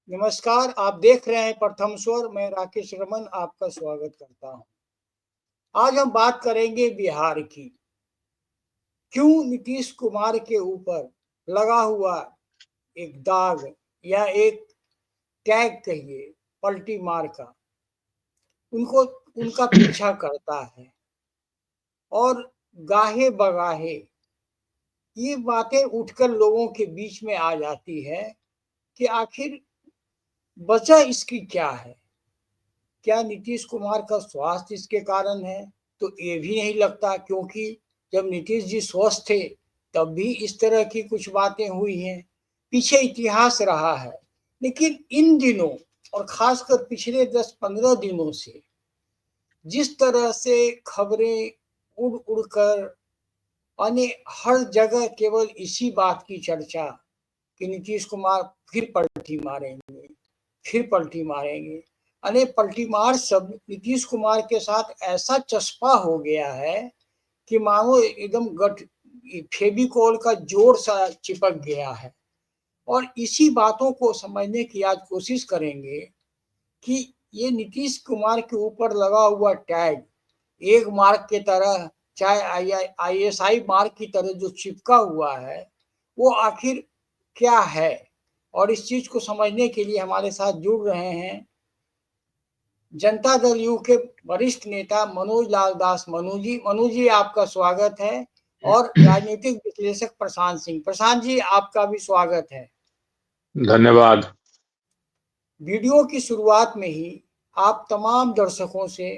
नमस्कार, आप देख रहे हैं प्रथम स्वर। मैं राकेश रमन आपका स्वागत करता हूं। आज हम बात करेंगे बिहार की। क्यों नीतीश कुमार के ऊपर लगा हुआ एक दाग या एक टैग कहिए, पलटी मार का, उनको उनका पीछा करता है और गाहे बगाहे ये बातें उठकर लोगों के बीच में आ जाती है कि आखिर वजह इसकी क्या है। क्या नीतीश कुमार का स्वास्थ्य इसके कारण है? तो ये भी नहीं लगता, क्योंकि जब नीतीश जी स्वस्थ थे तब भी इस तरह की कुछ बातें हुई हैं। पीछे इतिहास रहा है। लेकिन इन दिनों और खासकर पिछले 10-15 दिनों से जिस तरह से खबरें उड़ उड़ कर यानी हर जगह केवल इसी बात की चर्चा कि नीतीश कुमार फिर पलटी मारेंगे, फिर पलटी मारेंगे। अरे पलटी मार शब्द नीतीश कुमार के साथ ऐसा चस्पा हो गया है कि मानो एकदम गठ फेविकोल का जोर सा चिपक गया है। और इसी बातों को समझने की आज कोशिश करेंगे कि ये नीतीश कुमार के ऊपर लगा हुआ टैग एक मार्क के तरह, चाहे ISI मार्क की तरह जो चिपका हुआ है, वो आखिर क्या है। और इस चीज को समझने के लिए हमारे साथ जुड़ रहे हैं जनता दल यू के वरिष्ठ नेता मनोज लाल दास। मनु जी आपका स्वागत है। और राजनीतिक विश्लेषक प्रशांत जी आपका भी स्वागत है। धन्यवाद। वीडियो की शुरुआत में ही आप तमाम दर्शकों से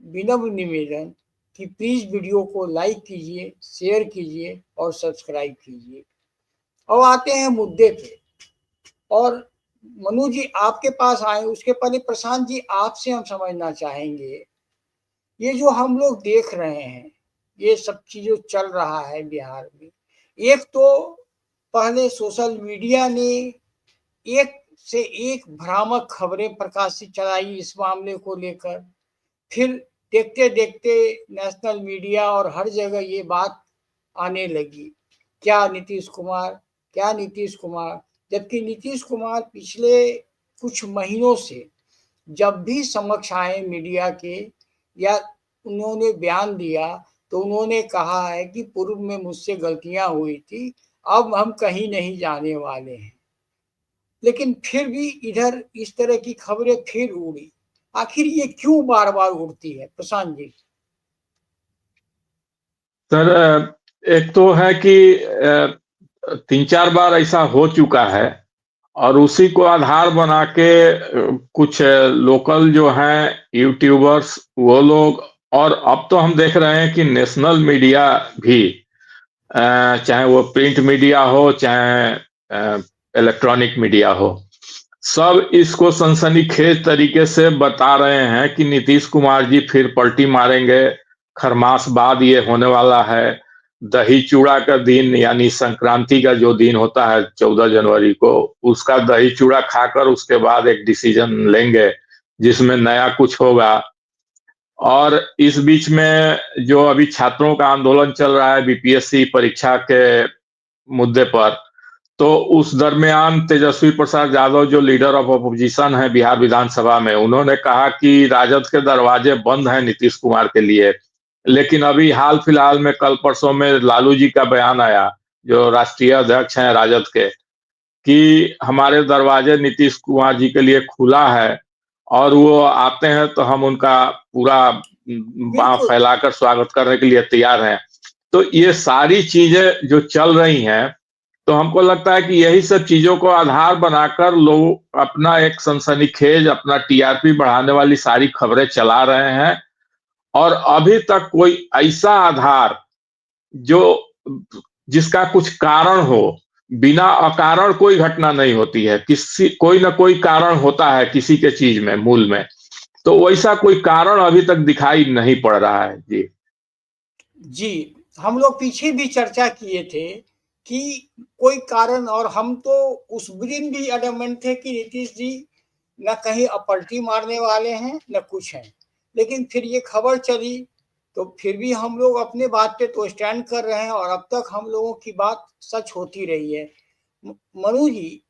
विनम्र निवेदन कि प्लीज वीडियो को लाइक कीजिए, शेयर कीजिए और सब्सक्राइब कीजिए। अब आते हैं मुद्दे पे। और मनु जी आपके पास आए उसके पहले प्रशांत जी आपसे हम समझना चाहेंगे, ये जो हम लोग देख रहे हैं, ये सब चीज़ चल रहा है बिहार में। एक तो पहले सोशल मीडिया ने एक से एक भ्रामक खबरें प्रकाशित चलाई इस मामले को लेकर। फिर देखते देखते नेशनल मीडिया और हर जगह ये बात आने लगी, क्या नीतीश कुमार, क्या नीतीश कुमार। जबकि नीतीश कुमार पिछले कुछ महीनों से जब भी समक्ष आए मीडिया के या उन्होंने बयान दिया तो उन्होंने कहा है कि पूर्व में मुझसे गलतियां हुई थी, अब हम कहीं नहीं जाने वाले हैं। लेकिन फिर भी इधर इस तरह की खबरें फिर उड़ी। आखिर ये क्यों बार बार उड़ती है प्रशांत जी? सर, एक तो है कि 3-4 बार ऐसा हो चुका है और उसी को आधार बना के कुछ लोकल जो हैं यूट्यूबर्स वो लोग, और अब तो हम देख रहे हैं कि नेशनल मीडिया भी, चाहे वो प्रिंट मीडिया हो चाहे इलेक्ट्रॉनिक मीडिया हो, सब इसको सनसनीखेज तरीके से बता रहे हैं कि नीतीश कुमार जी फिर पलटी मारेंगे। खरमास बाद ये होने वाला है। दही चूड़ा का दिन यानी संक्रांति का जो दिन होता है 14 जनवरी को, उसका दही चूड़ा खाकर उसके बाद एक डिसीजन लेंगे जिसमें नया कुछ होगा। और इस बीच में जो अभी छात्रों का आंदोलन चल रहा है बीपीएससी परीक्षा के मुद्दे पर, तो उस दरमियान तेजस्वी प्रसाद यादव जो लीडर ऑफ अपोजिशन है बिहार विधानसभा में, उन्होंने कहा कि राजद के दरवाजे बंद हैं नीतीश कुमार के लिए। लेकिन अभी हाल फिलहाल में कल परसों में लालू जी का बयान आया, जो राष्ट्रीय अध्यक्ष हैं राजद के, कि हमारे दरवाजे नीतीश कुमार जी के लिए खुला है और वो आते हैं तो हम उनका पूरा बांह बिल्कुल। फैलाकर स्वागत करने के लिए तैयार हैं। तो ये सारी चीजें जो चल रही हैं, तो हमको लगता है कि यही सब चीजों को आधार बनाकर लोग अपना एक सनसनीखेज, अपना टीआरपी बढ़ाने वाली सारी खबरें चला रहे हैं। और अभी तक कोई ऐसा आधार जो जिसका कुछ कारण हो, बिना अकारण कोई घटना नहीं होती है, किसी कोई ना कोई कारण होता है किसी के चीज में, मूल में। तो वैसा कोई कारण अभी तक दिखाई नहीं पड़ रहा है। जी जी, हम लोग पीछे भी चर्चा किए थे कि कोई कारण, और हम तो उस दिन भी अडमेंट थे कि नीतीश जी न कहीं पलटी मारने वाले हैं न कुछ हैं। लेकिन फिर ये खबर चली तो फिर भी हम लोग अपने बात पे तो स्टैंड कर रहे हैं और अब तक हम लोगों की बात सच होती रही है। मनु जी,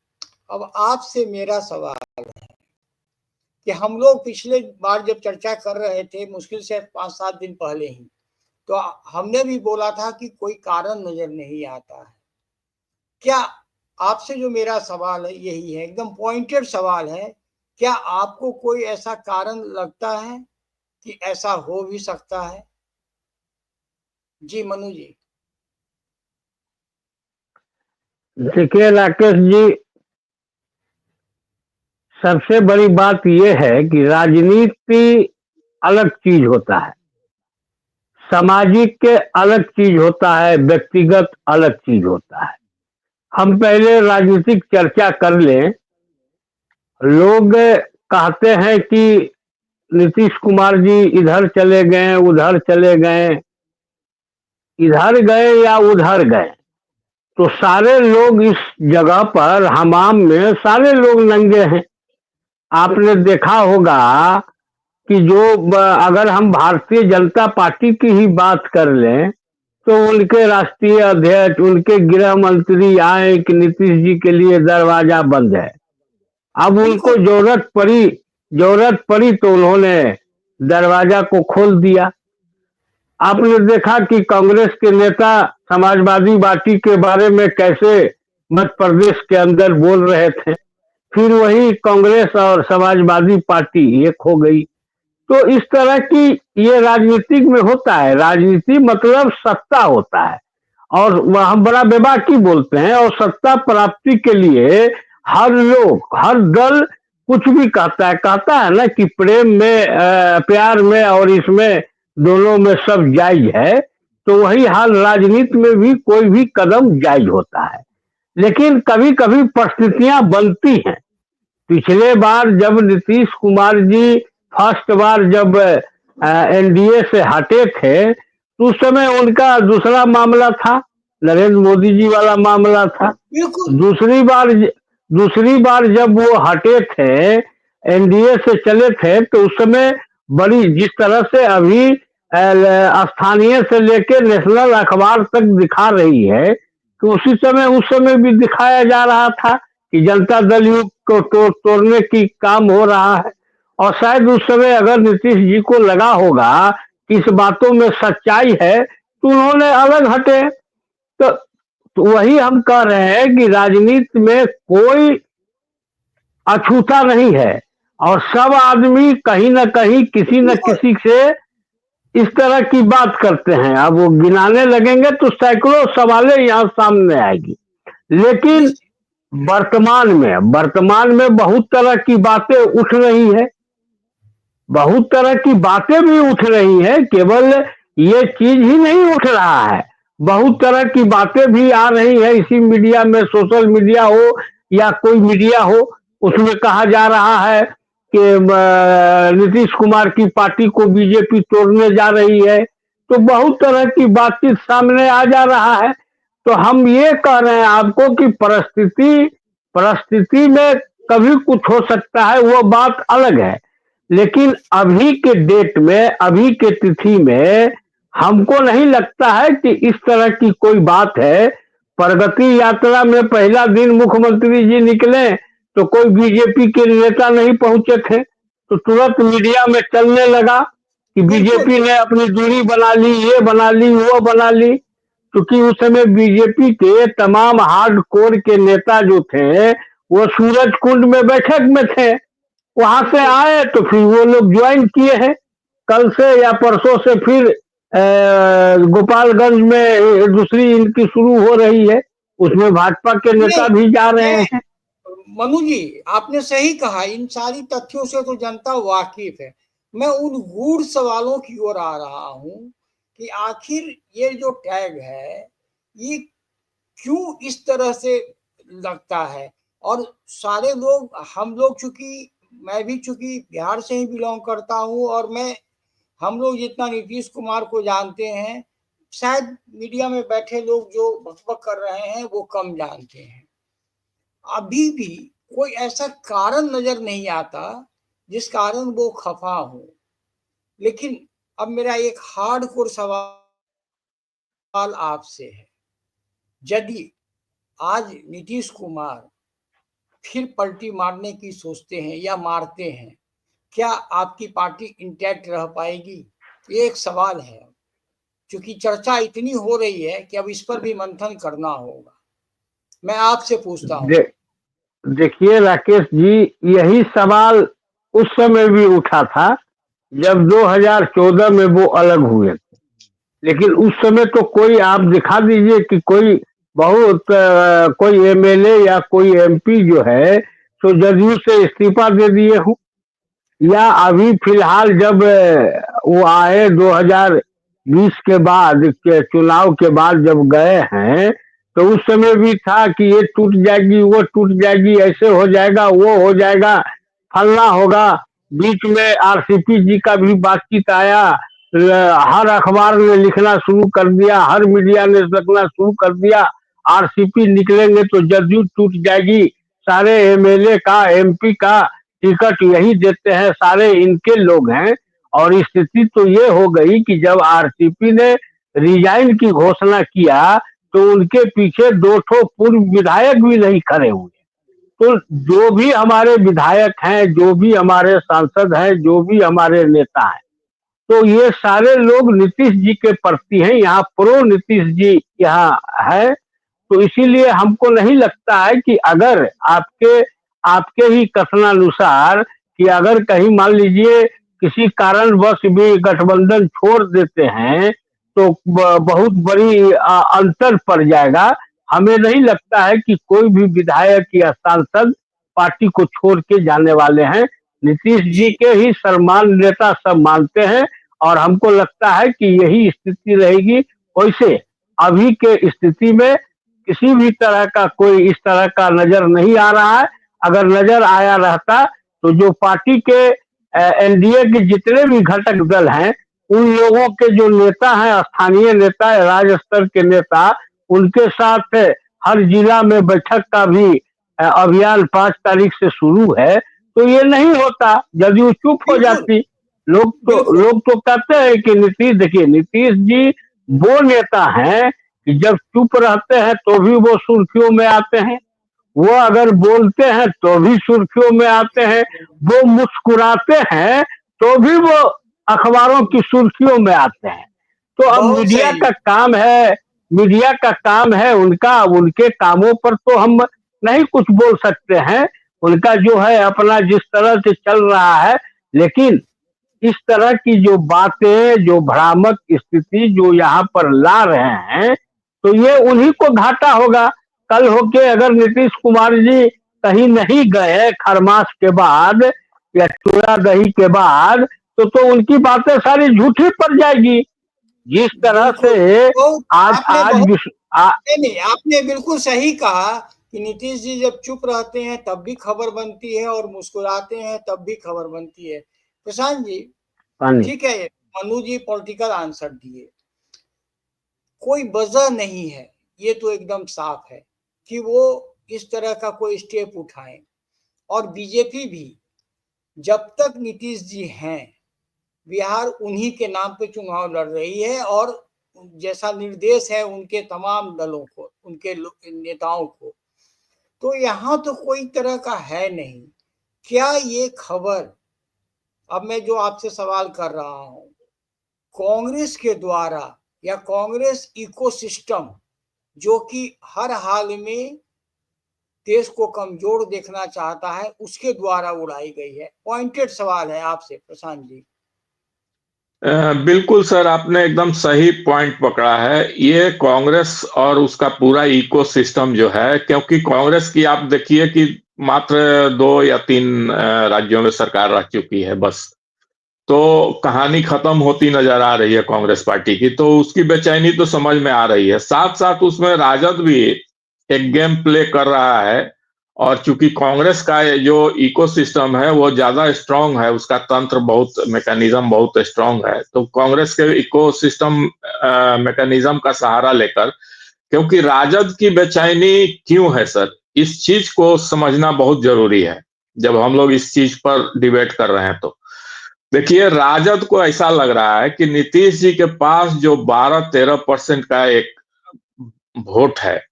अब आपसे मेरा सवाल, कि हम लोग पिछले बार जब चर्चा कर रहे थे, मुश्किल से 5-7 दिन पहले ही, तो हमने भी बोला था कि कोई कारण नजर नहीं आता है। क्या आपसे जो मेरा सवाल है यही है, एकदम पॉइंटेड सवाल है, क्या आपको कोई ऐसा कारण लगता है कि ऐसा हो भी सकता है? जी मनु जी। देखिए राकेश जी, सबसे बड़ी बात यह है कि राजनीति अलग चीज होता है, सामाजिक के अलग चीज होता है, व्यक्तिगत अलग चीज होता है। हम पहले राजनीतिक चर्चा कर लें। लोग कहते हैं कि नीतीश कुमार जी इधर चले गए, उधर चले गए, इधर गए या उधर गए, तो सारे लोग इस जगह पर हमाम में सारे लोग नंगे हैं। आपने देखा होगा कि अगर हम भारतीय जनता पार्टी की ही बात कर लें, तो उनके राष्ट्रीय अध्यक्ष, उनके गृह मंत्री आए कि नीतीश जी के लिए दरवाजा बंद है। अब उनको बिल्कुल जरूरत पड़ी तो उन्होंने दरवाजा को खोल दिया। आपने देखा कि कांग्रेस के नेता समाजवादी पार्टी के बारे में कैसे मध्य प्रदेश के अंदर बोल रहे थे, फिर वही कांग्रेस और समाजवादी पार्टी एक हो गई। तो इस तरह की ये राजनीतिक में होता है। राजनीति मतलब सत्ता होता है, और वह हम बड़ा बेबाकी बोलते हैं, और सत्ता प्राप्ति के लिए हर लोग, हर दल कुछ भी कहता है ना कि प्रेम में, प्यार में और इसमें दोनों में सब जायज है। तो वही हाल राजनीति में भी कोई भी कदम जायज होता है, लेकिन कभी कभी परिस्थितियां बनती हैं। पिछले बार जब नीतीश कुमार जी फर्स्ट बार जब एनडीए से हटे थे, तो उस समय उनका दूसरा मामला था, नरेंद्र मोदी जी वाला मामला था। बिल्कुल। दूसरी बार जब वो हटे थे, एनडीए से चले थे, तो उस समय बड़ी, जिस तरह से अभी स्थानीय से लेकर नेशनल अखबार तक दिखा रही है, तो उस समय भी दिखाया जा रहा था कि जनता दल युग को तोड़ने की काम हो रहा है। और शायद उस समय अगर नीतीश जी को लगा होगा कि इस बातों में सच्चाई है, तो उन्होंने अलग हटे। तो वही हम कह रहे हैं कि राजनीति में कोई अछूता नहीं है, और सब आदमी कहीं न कहीं किसी न बिल्कुल किसी से इस तरह की बात करते हैं। अब वो गिनाने लगेंगे तो सैकड़ों सवालें यहाँ सामने आएगी। लेकिन निश्चित। वर्तमान में बहुत तरह की बातें उठ रही है, बहुत तरह की बातें भी उठ रही है। केवल ये चीज ही नहीं उठ रहा है, बहुत तरह की बातें भी आ रही है इसी मीडिया में, सोशल मीडिया हो या कोई मीडिया हो। उसमें कहा जा रहा है कि नीतीश कुमार की पार्टी को बीजेपी तोड़ने जा रही है। तो बहुत तरह की बातचीत सामने आ जा रहा है। तो हम ये कह रहे हैं आपको कि परिस्थिति में कभी कुछ हो सकता है, वो बात अलग है। लेकिन अभी के डेट में, अभी के तिथि में हमको नहीं लगता है कि इस तरह की कोई बात है। प्रगति यात्रा में पहला दिन मुख्यमंत्री जी निकले तो कोई बीजेपी के नेता नहीं पहुंचे थे, तो तुरंत मीडिया में चलने लगा कि बिल्कुल बीजेपी ने अपनी दूरी बना ली, ये बना ली, वो बना ली। क्योंकि उस समय बीजेपी के तमाम हार्ड कोर के नेता जो थे, वो सूरज कुंड में बैठक में थे। वहां से बिल्कुल। आए तो फिर वो लोग ज्वाइन किए हैं। कल से या परसों से फिर गोपालगंज में दूसरी इनकी शुरू हो रही है, उसमें भाजपा के नेता नहीं, भी जा रहे मैं हैं। मनु जी, आपने सही कहा, इन सारी तथ्यों से तो जनता वाकिफ है। मैं उन गूढ़ सवालों की ओर आ रहा हूं कि आखिर ये जो टैग है, ये क्यों इस तरह से लगता है? और सारे लोग, हम लोग चूंकि, मैं भी चूंकि बिहार से ही बिलोंग करता हूं, और मैं, हम लोग जितना नीतीश कुमार को जानते हैं, शायद मीडिया में बैठे लोग जो बकबक कर रहे हैं वो कम जानते हैं। अभी भी कोई ऐसा कारण नजर नहीं आता जिस कारण वो खफा हो। लेकिन अब मेरा एक हार्ड कोर सवाल आपसे है, यदि आज नीतीश कुमार फिर पलटी मारने की सोचते हैं या मारते हैं, क्या आपकी पार्टी इंटैक्ट रह पाएगी? ये एक सवाल है, क्योंकि चर्चा इतनी हो रही है कि अब इस पर भी मंथन करना होगा। मैं आपसे पूछता हूँ। देखिए राकेश जी, यही सवाल उस समय भी उठा था जब 2014 में वो अलग हुए, लेकिन उस समय तो कोई आप दिखा दीजिए कि कोई कोई एमएलए या कोई एमपी जो है तो जदयू से इस्तीफा दे दिए हूँ, या अभी फिलहाल जब वो आए 2020 के बाद के चुनाव के बाद जब गए हैं तो उस समय भी था कि ये टूट जाएगी, वो टूट जाएगी, ऐसे हो जाएगा, वो हो जाएगा, फलना होगा। बीच में आरसीपी जी का भी बातचीत आया, हर अखबार ने लिखना शुरू कर दिया, हर मीडिया ने लिखना शुरू कर दिया, आरसीपी निकलेंगे तो जदयू टूट जाएगी, सारे एमएलए का एमपी का टिकट यही देते हैं, सारे इनके लोग हैं। और स्थिति तो ये हो गई कि जब आरसीपी ने रिजाइन की घोषणा किया तो उनके पीछे 2 पूर्व विधायक भी नहीं खड़े हुए। तो जो भी हमारे विधायक हैं, जो भी हमारे सांसद हैं, जो भी हमारे नेता हैं, तो ये सारे लोग नीतीश जी के प्रति हैं, यहाँ प्रो नीतीश जी यहाँ है। तो इसीलिए हमको नहीं लगता है कि अगर आपके आपके ही कथनानुसार कि अगर कहीं मान लीजिए किसी कारणवश भी गठबंधन छोड़ देते हैं तो बहुत बड़ी अंतर पड़ जाएगा। हमें नहीं लगता है कि कोई भी विधायक या सांसद पार्टी को छोड़ के जाने वाले हैं। नीतीश जी के ही सम्मान नेता सब मानते हैं और हमको लगता है कि यही स्थिति रहेगी। वैसे अभी के स्थिति में किसी भी तरह का कोई इस तरह का नजर नहीं आ रहा है। अगर नजर आया रहता तो जो पार्टी के एनडीए के जितने भी घटक दल हैं उन लोगों के जो नेता हैं, स्थानीय नेता, राज्य स्तर के नेता, उनके साथ हर जिला में बैठक का भी अभियान 5 तारीख से शुरू है। तो ये नहीं होता, जदयू चुप हो जाती। लोग तो कहते हैं कि नीतीश, देखिए नीतीश जी वो नेता हैं कि जब चुप रहते हैं तो भी वो सुर्खियों में आते हैं, वो अगर बोलते हैं तो भी सुर्खियों में आते हैं, वो मुस्कुराते हैं तो भी वो अखबारों की सुर्खियों में आते हैं। तो अब मीडिया का काम है उनका, उनके कामों पर तो हम नहीं कुछ बोल सकते हैं। उनका जो है अपना जिस तरह से चल रहा है, लेकिन इस तरह की जो बातें, जो भ्रामक स्थिति जो यहाँ पर ला रहे हैं, तो ये उन्हीं को घाटा होगा। कल होके अगर नीतीश कुमार जी कहीं नहीं गए खरमास के बाद या चूड़ा दही के बाद तो उनकी बातें सारी झूठी पड़ जाएगी। जिस तरह से तो आज आपने आज बहुत विश्व नहीं, आपने बिल्कुल सही कहा कि नीतीश जी जब चुप रहते हैं तब भी खबर बनती है और मुस्कुराते हैं तब भी खबर बनती है। प्रशांत जी, ठीक है, मनु जी पॉलिटिकल आंसर दिए, कोई वजह नहीं है, ये तो एकदम साफ है कि वो इस तरह का कोई स्टेप उठाएं। और बीजेपी भी जब तक नीतीश जी हैं, बिहार उन्हीं के नाम पे चुनाव लड़ रही है और जैसा निर्देश है उनके तमाम दलों को, उनके नेताओं को, तो यहाँ तो कोई तरह का है नहीं। क्या ये खबर, अब मैं जो आपसे सवाल कर रहा हूं, कांग्रेस के द्वारा या कांग्रेस इकोसिस्टम जो कि हर हाल में देश को कमजोर देखना चाहता है, उसके द्वारा उड़ाई गई है? पॉइंटेड सवाल है आपसे प्रशांत जी। बिल्कुल सर, आपने एकदम सही पॉइंट पकड़ा है। ये कांग्रेस और उसका पूरा इकोसिस्टम जो है, क्योंकि कांग्रेस की आप देखिए कि मात्र 2 या 3 राज्यों में सरकार रह चुकी है बस, तो कहानी खत्म होती नजर आ रही है कांग्रेस पार्टी की, तो उसकी बेचैनी तो समझ में आ रही है। साथ साथ उसमें राजद भी एक गेम प्ले कर रहा है, और चूंकि कांग्रेस का जो इकोसिस्टम है वो ज्यादा स्ट्रांग है, उसका तंत्र बहुत, मैकेनिज्म बहुत स्ट्रांग है, तो कांग्रेस के इकोसिस्टम मैकेनिज्म का सहारा लेकर, क्योंकि राजद की बेचैनी क्यों है सर, इस चीज को समझना बहुत जरूरी है जब हम लोग इस चीज पर डिबेट कर रहे हैं। तो देखिए, राजद को ऐसा लग रहा है कि नीतीश जी के पास जो 12-13% का एक वोट है,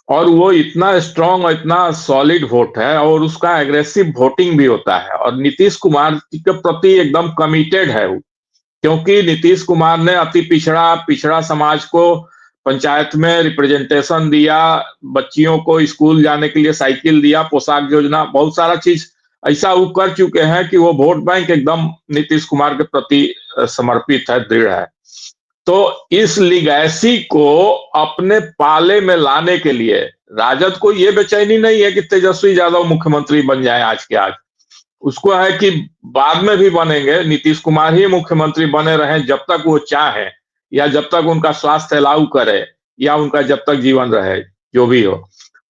और वो इतना स्ट्रांग और इतना सॉलिड वोट है और उसका एग्रेसिव वोटिंग भी होता है और नीतीश कुमार के प्रति एकदम कमिटेड है वो। क्योंकि नीतीश कुमार ने अति पिछड़ा पिछड़ा समाज को पंचायत में रिप्रेजेंटेशन दिया, बच्चियों को स्कूल जाने के लिए साइकिल दिया, पोशाक योजना, बहुत सारा चीज ऐसा वो कर चुके हैं कि वो वोट बैंक एकदम नीतीश कुमार के प्रति समर्पित है, दृढ़ है। तो इस लिगैसी को अपने पाले में लाने के लिए राजद को ये बेचैनी नहीं है कि तेजस्वी यादव मुख्यमंत्री बन जाए आज के आज। उसको है कि बाद में भी बनेंगे, नीतीश कुमार ही मुख्यमंत्री बने रहे जब तक वो चाहे या जब तक उनका स्वास्थ्य अलाउ करे या उनका जब तक जीवन रहे, जो भी हो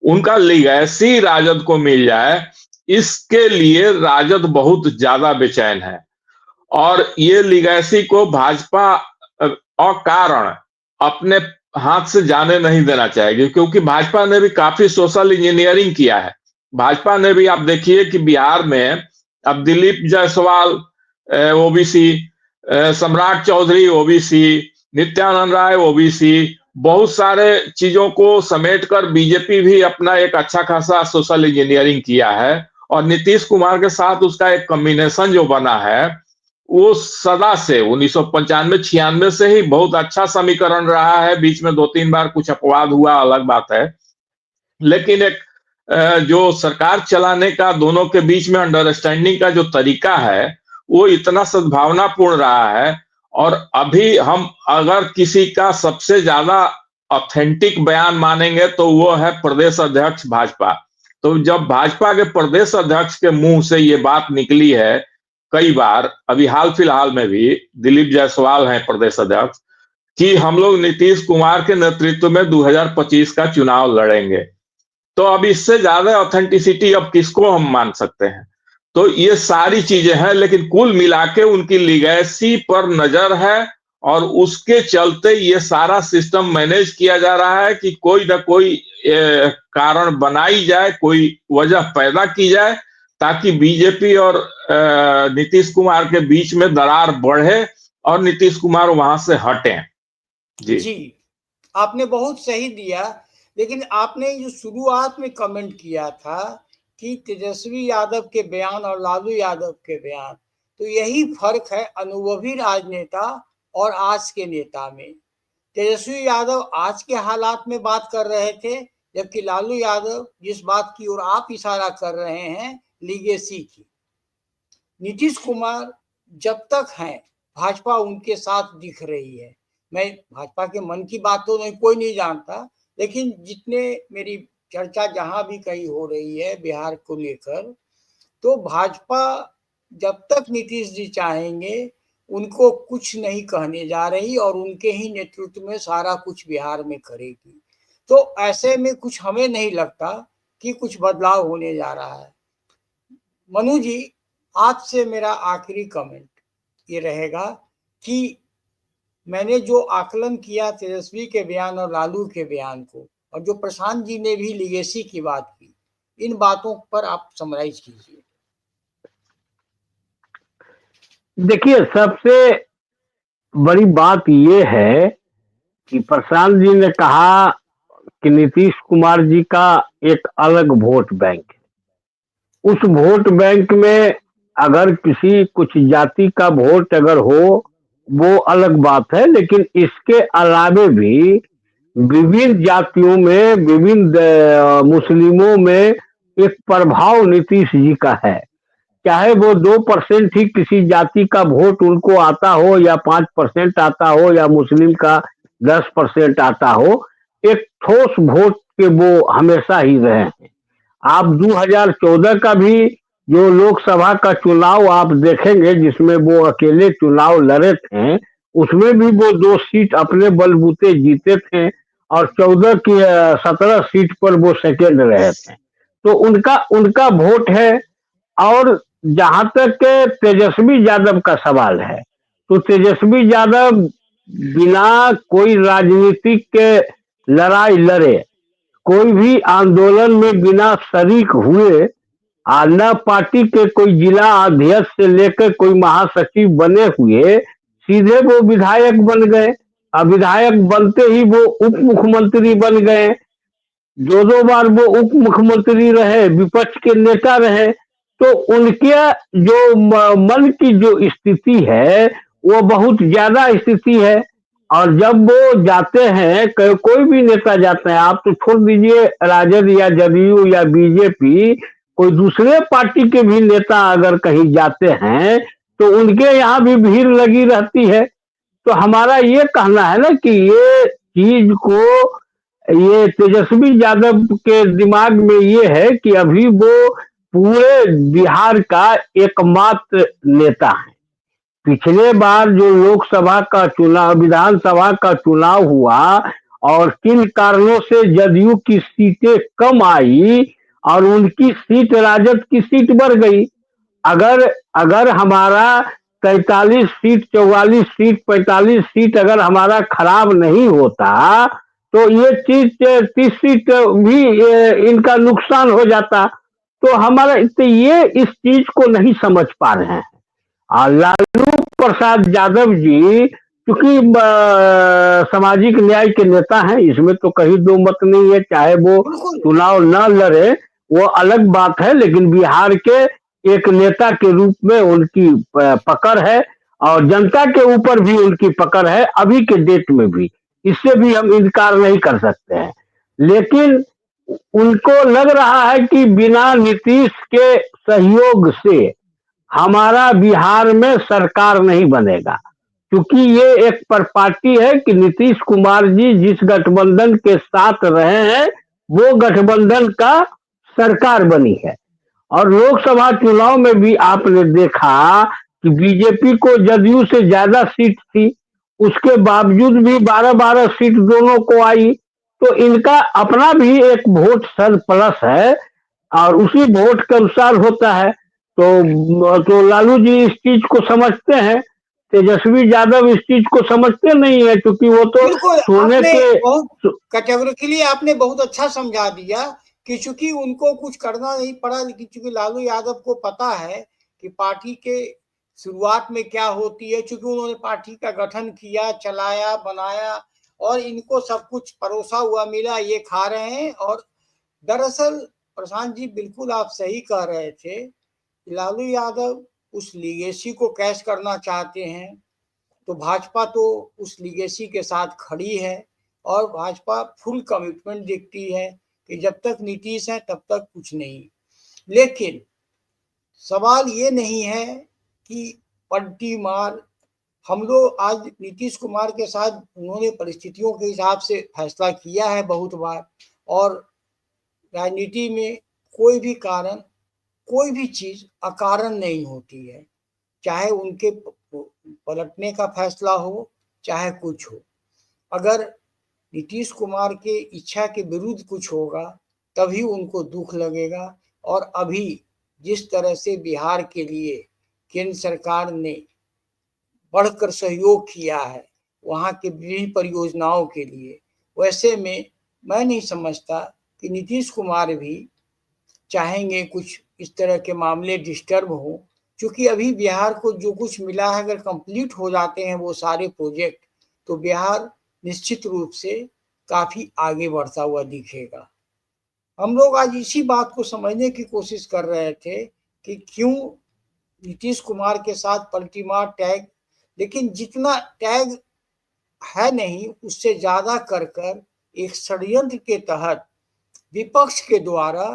उनका लिगैसी राजद को मिल जाए, इसके लिए राजद बहुत ज्यादा बेचैन है। और ये लिगैसी को भाजपा अकारण अपने हाथ से जाने नहीं देना चाहेगी, क्योंकि भाजपा ने भी काफी सोशल इंजीनियरिंग किया है। भाजपा ने भी, आप देखिए कि बिहार में अब दिलीप जायसवाल ओबीसी, सम्राट चौधरी ओबीसी, नित्यानंद राय ओबीसी, बहुत सारे चीजों को समेटकर बीजेपी भी अपना एक अच्छा खासा सोशल इंजीनियरिंग किया है। और नीतीश कुमार के साथ उसका एक कॉम्बिनेशन जो बना है वो सदा से 1995-96 से ही बहुत अच्छा समीकरण रहा है। बीच में 2-3 बार कुछ अपवाद हुआ, अलग बात है, लेकिन एक जो सरकार चलाने का दोनों के बीच में अंडरस्टैंडिंग का जो तरीका है वो इतना सद्भावनापूर्ण रहा है। और अभी हम अगर किसी का सबसे ज्यादा ऑथेंटिक बयान मानेंगे तो वो है प्रदेश अध्यक्ष भाजपा। तो जब भाजपा के प्रदेश अध्यक्ष के मुंह से ये बात निकली है कई बार, अभी हाल फिलहाल में भी दिलीप जायसवाल हैं प्रदेश अध्यक्ष, कि हम लोग नीतीश कुमार के नेतृत्व में 2025 का चुनाव लड़ेंगे, तो अब इससे ज्यादा ऑथेंटिसिटी अब किसको हम मान सकते हैं। तो ये सारी चीजें हैं, लेकिन कुल मिला के उनकी लिगैसी पर नजर है और उसके चलते ये सारा सिस्टम मैनेज किया जा रहा है कि कोई ना कोई कारण बनाई जाए, कोई वजह पैदा की जाए ताकि बीजेपी और नीतीश कुमार के बीच में दरार बढ़े और नीतीश कुमार वहां से हटें। जी, आपने बहुत सही दिया, लेकिन आपने जो शुरुआत में कमेंट किया था कि तेजस्वी यादव के बयान और लालू यादव के बयान, तो यही फर्क है अनुभवी राजनेता और आज के नेता में। तेजस्वी यादव आज के हालात में बात कर रहे थे, जबकि लालू यादव जिस बात की ओर आप इशारा कर रहे हैं, लीगेसी की। नीतीश कुमार जब तक हैं, भाजपा उनके साथ दिख रही है। मैं भाजपा के मन की बात तो नहीं, कोई नहीं जानता, लेकिन जितने मेरी चर्चा जहां भी कहीं हो रही है बिहार को लेकर, तो भाजपा जब तक नीतीश जी चाहेंगे उनको कुछ नहीं कहने जा रही और उनके ही नेतृत्व में सारा कुछ बिहार में करेगी। तो ऐसे में कुछ हमें नहीं लगता कि कुछ बदलाव होने जा रहा है। मनु जी, आपसे मेरा आखिरी कमेंट ये रहेगा कि मैंने जो आकलन किया तेजस्वी के बयान और लालू के बयान को, और जो प्रशांत जी ने भी लिगेसी की बात की, इन बातों पर आप समराइज कीजिए। देखिए, सबसे बड़ी बात ये है कि प्रशांत जी ने कहा कि नीतीश कुमार जी का एक अलग वोट बैंक है। उस वोट बैंक में अगर किसी कुछ जाति का वोट अगर हो वो अलग बात है, लेकिन इसके अलावे भी विभिन्न जातियों में, विभिन्न मुस्लिमों में एक प्रभाव नीतीश जी का है। चाहे वो 2% ही किसी जाति का वोट उनको आता हो या 5% आता हो या मुस्लिम का 10% आता हो, एक ठोस वोट के वो हमेशा ही रहे हैं। आप 2014 का भी जो लोकसभा का चुनाव आप देखेंगे जिसमें वो अकेले चुनाव लड़े थे, उसमें भी वो 2 सीट अपने बलबूते जीते थे और 14 की 17 सीट पर वो सेकेंड रहे थे। तो उनका उनका वोट है। और जहां तक तेजस्वी यादव का सवाल है, तो तेजस्वी यादव बिना कोई राजनीतिक के लड़ाई लड़े, कोई भी आंदोलन में बिना शरीक हुए, न पार्टी के कोई जिला अध्यक्ष से लेकर कोई महासचिव बने हुए, सीधे वो विधायक बन गए। अब विधायक बनते ही वो उप मुख्यमंत्री बन गए। दो बार वो उप मुख्यमंत्री रहे, विपक्ष के नेता रहे, तो उनके जो मन की जो स्थिति है वो बहुत ज्यादा स्थिति है। और जब वो जाते हैं, कोई भी नेता जाते हैं, आप तो छोड़ दीजिए राजद या जदयू या बीजेपी, कोई दूसरे पार्टी के भी नेता अगर कहीं जाते हैं तो उनके यहाँ भी भीड़ लगी रहती है। तो हमारा ये कहना है ना कि ये चीज को, ये तेजस्वी यादव के दिमाग में ये है कि अभी वो पूरे बिहार का एकमात्र नेता है। पिछले बार जो लोकसभा का चुनाव, विधानसभा का चुनाव हुआ और किन कारणों से जदयू की सीटें कम आई और उनकी सीट, राजद की सीट बढ़ गई। अगर अगर हमारा 43 सीट, 44 सीट, 45 सीट अगर हमारा खराब नहीं होता तो ये चीज 30 सीट भी इनका नुकसान हो जाता। तो हमारा, तो ये इस चीज को नहीं समझ पा रहे हैं। और लालू प्रसाद यादव जी क्योंकि सामाजिक न्याय के नेता हैं, इसमें तो कहीं दो मत नहीं है, चाहे वो बिल्कुल चुनाव न लड़े वो अलग बात है, लेकिन बिहार के एक नेता के रूप में उनकी पकड़ है और जनता के ऊपर भी उनकी पकड़ है अभी के डेट में भी, इससे भी हम इनकार नहीं कर सकते हैं। लेकिन उनको लग रहा है कि बिना नीतीश के सहयोग से हमारा बिहार में सरकार नहीं बनेगा, क्योंकि ये एक पर पार्टी है कि नीतीश कुमार जी जिस गठबंधन के साथ रहे हैं वो गठबंधन का सरकार बनी है। और लोकसभा चुनाव में भी आपने देखा कि बीजेपी को जदयू से ज्यादा सीट थी, उसके बावजूद भी 12-12 सीट दोनों को आई। तो इनका अपना भी एक वोट सर प्लस है और उसी वोट के अनुसार होता है। तो लालू जी इस चीज को समझते हैं, तेजस्वी यादव इस चीज को समझते नहीं है, क्योंकि वो तो बिल्कुल सोने आपने के। बहुत कैटेगोरिकली आपने बहुत अच्छा समझा दिया कि चूंकि उनको कुछ करना नहीं पड़ा, लेकिन चूंकि लालू यादव को पता है कि पार्टी के शुरुआत में क्या होती है, चूंकि उन्होंने पार्टी का गठन किया, चलाया, बनाया और इनको सब कुछ परोसा हुआ मिला, ये खा रहे हैं। और दरअसल प्रशांत जी बिल्कुल आप सही कह रहे थे, लालू यादव उस लीगेसी को कैश करना चाहते हैं। तो भाजपा तो उस लीगेसी के साथ खड़ी है और भाजपा फुल कमिटमेंट दिखती है कि जब तक नीतीश है तब तक कुछ नहीं। लेकिन सवाल ये नहीं है कि पलटी मार, हम लोग आज नीतीश कुमार के साथ उन्होंने परिस्थितियों के हिसाब से फैसला किया है बहुत बार। और राजनीति में कोई भी कारण, कोई भी चीज अकारण नहीं होती है, चाहे उनके पलटने का फैसला हो चाहे कुछ हो। अगर नीतीश कुमार के इच्छा के विरुद्ध कुछ होगा तभी उनको दुख लगेगा। और अभी जिस तरह से बिहार के लिए केंद्र सरकार ने बढ़कर सहयोग किया है वहाँ के विभिन्न परियोजनाओं के लिए, वैसे में मैं नहीं समझता कि नीतीश कुमार भी चाहेंगे कुछ इस तरह के मामले डिस्टर्ब हो। क्योंकि अभी बिहार को जो कुछ मिला है, अगर कंप्लीट हो जाते हैं वो सारे प्रोजेक्ट, तो बिहार निश्चित रूप से काफी आगे बढ़ता हुआ दिखेगा। हम लोग आज इसी बात को समझने की कोशिश कर रहे थे कि क्यों नीतीश कुमार के साथ पलटीमार टैग, लेकिन जितना टैग है नहीं उससे ज्यादा कर कर एक षड्यंत्र के तहत विपक्ष के द्वारा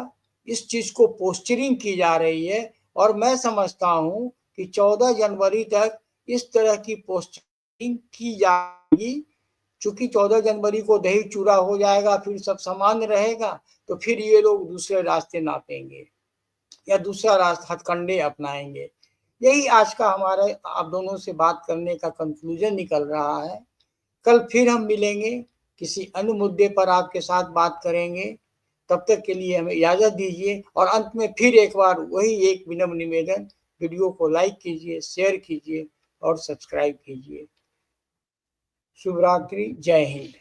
इस चीज को पोस्चरिंग की जा रही है। और मैं समझता हूं कि 14 जनवरी तक इस तरह की पोस्चरिंग की जाएगी। चूंकि 14 जनवरी को दही चूरा हो जाएगा, फिर सब सामान्य रहेगा, तो फिर ये लोग दूसरे रास्ते नापेंगे या दूसरा रास्ता हथकंडे अपनाएंगे। यही आज का हमारे आप दोनों से बात करने का कंक्लूजन निकल रहा है। कल फिर हम मिलेंगे, किसी अन्य मुद्दे पर आपके साथ बात करेंगे। तब तक के लिए हमें इजाजत दीजिए। और अंत में फिर एक बार वही एक विनम्र निवेदन, वीडियो को लाइक कीजिए, शेयर कीजिए और सब्सक्राइब कीजिए। शुभ रात्रि, जय हिंद।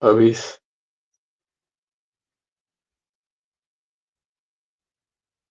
अभी